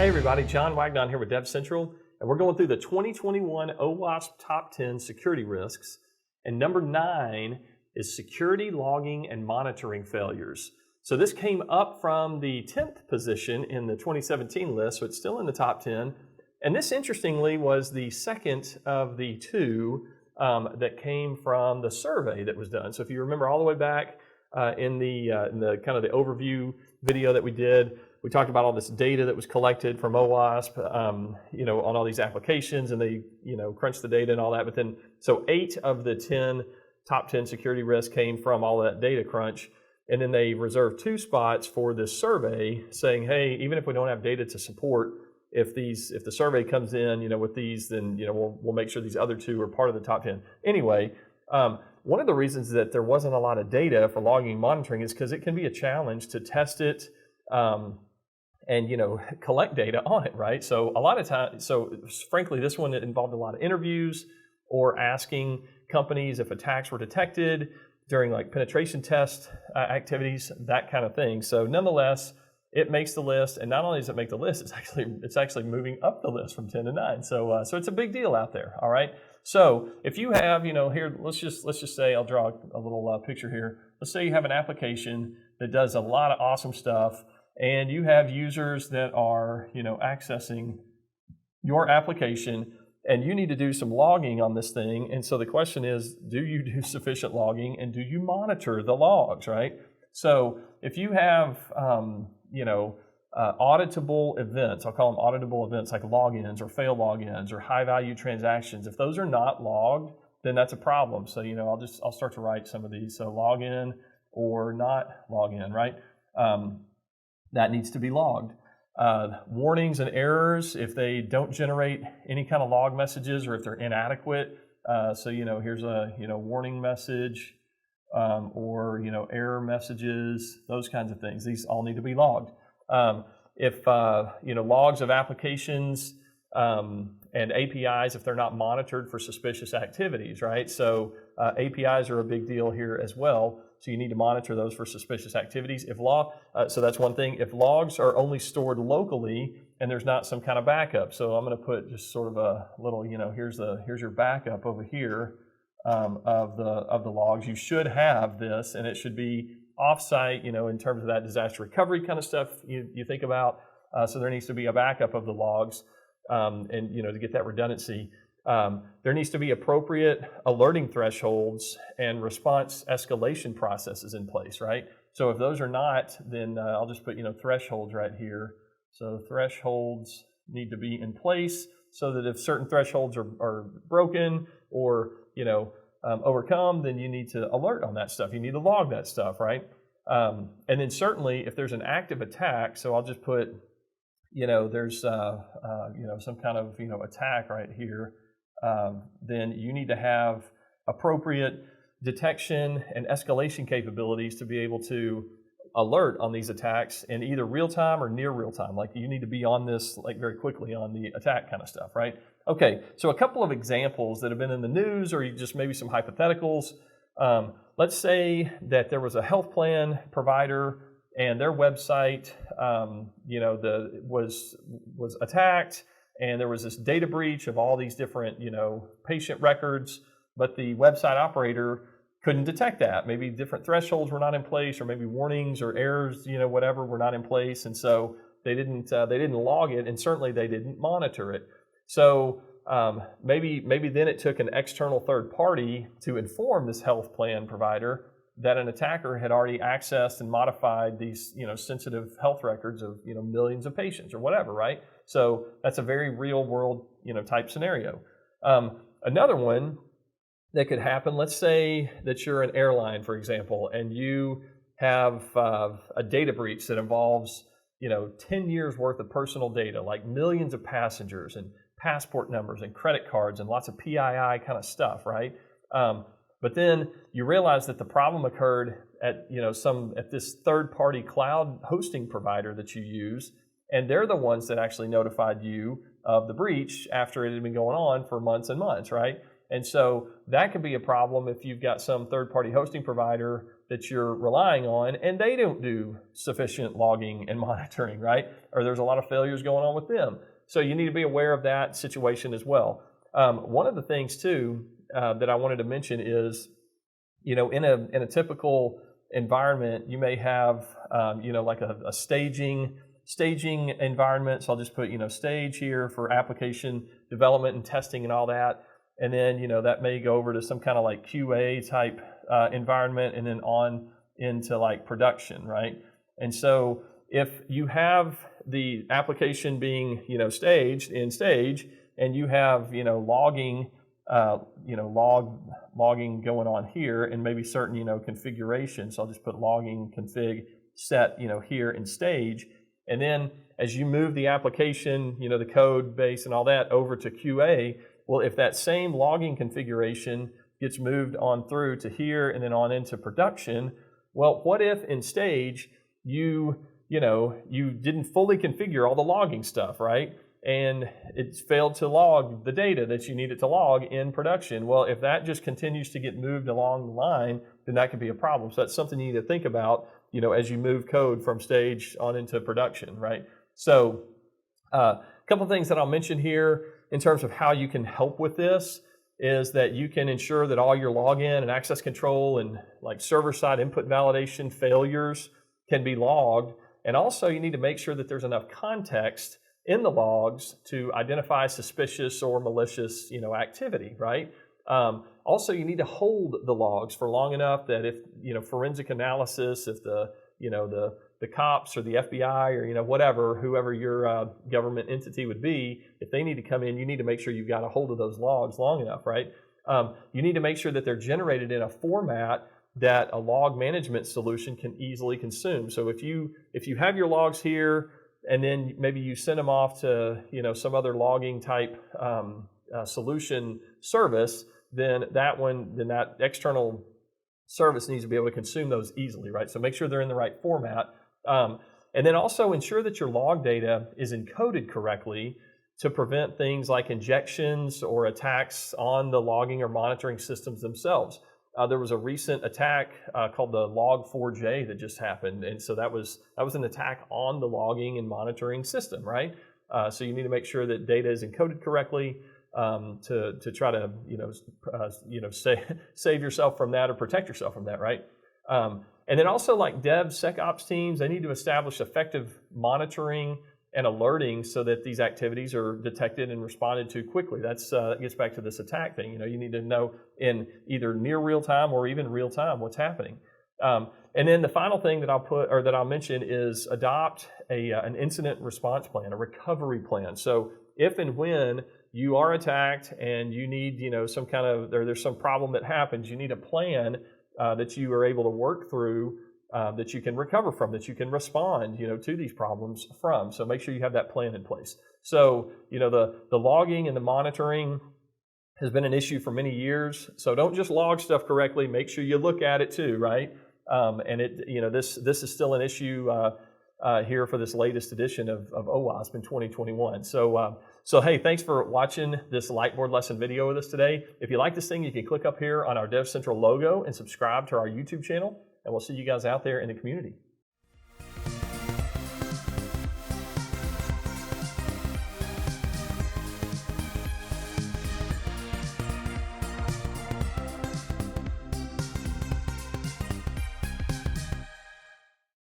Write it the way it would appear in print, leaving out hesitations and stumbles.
Hey everybody, John Wagnon here with DevCentral, and we're going through the 2021 OWASP Top 10 security risks. And number 9 is security logging and monitoring failures. So this came up from the 10th position in the 2017 list, so it's still in the top 10. And this, interestingly, was the second of the two that came from the survey that was done. So if you remember all the way back in the kind of the overview video that we did, we talked about all this data that was collected from OWASP, on all these applications, and they, crunched the data and all that. But then, so 8 of the top 10 security risks came from all that data crunch. And then they reserved 2 spots for this survey saying, hey, even if we don't have data to support, if the survey comes in, with these, then, we'll make sure these other 2 are part of the top 10. Anyway, one of the reasons that there wasn't a lot of data for logging and monitoring is because it can be a challenge to test it, and collect data on it, right? So a lot of times, frankly, this one involved a lot of interviews or asking companies if attacks were detected during like penetration test activities, that kind of thing. So nonetheless, it makes the list, and not only does it make the list, it's actually moving up the list from 10 to 9. So it's a big deal out there. All right. So if you have, here, let's just say, I'll draw a little picture here. Let's say you have an application that does a lot of awesome stuff, and you have users that are, accessing your application, and you need to do some logging on this thing. And so the question is, do you do sufficient logging, and do you monitor the logs, right? So if you have, auditable events, I'll call them auditable events like logins or fail logins or high value transactions. If those are not logged, then that's a problem. So, I'll start to write some of these. So login or not login, right? That needs to be logged. Warnings and errors, if they don't generate any kind of log messages or if they're inadequate. So, here's a, warning message or, error messages, those kinds of things. These all need to be logged. If logs of applications and APIs, if they're not monitored for suspicious activities, right? So APIs are a big deal here as well. So you need to monitor those for suspicious activities. So that's one thing. If logs are only stored locally and there's not some kind of backup. So I'm going to put just sort of a little, here's your backup over here of the logs. You should have this, and it should be offsite, in terms of that disaster recovery kind of stuff you think about. So there needs to be a backup of the logs, and to get that redundancy. There needs to be appropriate alerting thresholds and response escalation processes in place, right? So if those are not, then I'll just put, thresholds right here. So thresholds need to be in place so that if certain thresholds are broken or, overcome, then you need to alert on that stuff. You need to log that stuff, right? And then certainly if there's an active attack, so I'll just put, there's, some kind of, attack right here. Then you need to have appropriate detection and escalation capabilities to be able to alert on these attacks in either real time or near real time. Like you need to be on this like very quickly on the attack kind of stuff, right? Okay, so a couple of examples that have been in the news or just maybe some hypotheticals. Let's say that there was a health plan provider and their website, was attacked. And there was this data breach of all these different, patient records, but the website operator couldn't detect that. Maybe different thresholds were not in place, or maybe warnings or errors, whatever, were not in place, and so they didn't log it, and certainly they didn't monitor it. So maybe then it took an external third party to inform this health plan provider that an attacker had already accessed and modified these, sensitive health records of, millions of patients or whatever, right? So that's a very real world, type scenario. Another one that could happen, let's say that you're an airline, for example, and you have a data breach that involves, 10 years worth of personal data, like millions of passengers and passport numbers and credit cards and lots of PII kind of stuff, right? But then you realize that the problem occurred at this third-party cloud hosting provider that you use, and they're the ones that actually notified you of the breach after it had been going on for months and months, right? And so that could be a problem if you've got some third-party hosting provider that you're relying on and they don't do sufficient logging and monitoring, right? Or there's a lot of failures going on with them. So you need to be aware of that situation as well. One of the things too that I wanted to mention is, in a typical environment, you may have, like a staging environment. So I'll just put, stage here for application development and testing and all that. And then, that may go over to some kind of like QA type environment and then on into like production, right? And so if you have the application being, staged in stage and you have, logging, logging going on here and maybe certain, configurations. So I'll just put logging config set, here in stage. And then as you move the application, the code base and all that over to QA, well, if that same logging configuration gets moved on through to here and then on into production, well, what if in stage you didn't fully configure all the logging stuff, right? And it's failed to log the data that you need it to log in production. Well, if that just continues to get moved along the line, then that could be a problem. So that's something you need to think about, as you move code from stage on into production, right? So a couple of things that I'll mention here in terms of how you can help with this is that you can ensure that all your login and access control and like server-side input validation failures can be logged. And also you need to make sure that there's enough context in the logs to identify suspicious or malicious, activity, right? Also, you need to hold the logs for long enough that if, forensic analysis, if the cops or the FBI or, whatever, whoever your government entity would be, if they need to come in, you need to make sure you've got a hold of those logs long enough, right? You need to make sure that they're generated in a format that a log management solution can easily consume. So if you have your logs here and then maybe you send them off to, some other logging type solution service, then that external service needs to be able to consume those easily, right? So make sure they're in the right format. And then also ensure that your log data is encoded correctly to prevent things like injections or attacks on the logging or monitoring systems themselves. There was a recent attack called the Log4j that just happened, and so that was an attack on the logging and monitoring system, right? So you need to make sure that data is encoded correctly to try to save yourself from that or protect yourself from that, right? And then also like DevSecOps teams, they need to establish effective monitoring and alerting so that these activities are detected and responded to quickly. That gets back to this attack thing. You need to know in either near real time or even real time what's happening. And then the final thing that I'll mention is adopt an incident response plan, a recovery plan. So if and when you are attacked and you need, some kind of, there's some problem that happens, you need a plan that you are able to work through, that you can recover from, that you can respond, to these problems from. So make sure you have that plan in place. So, the logging and the monitoring has been an issue for many years. So don't just log stuff correctly. Make sure you look at it too, right? And this is still an issue here for this latest edition of OWASP in 2021. So hey, thanks for watching this Lightboard lesson video with us today. If you like this thing, you can click up here on our DevCentral logo and subscribe to our YouTube channel. And we'll see you guys out there in the community.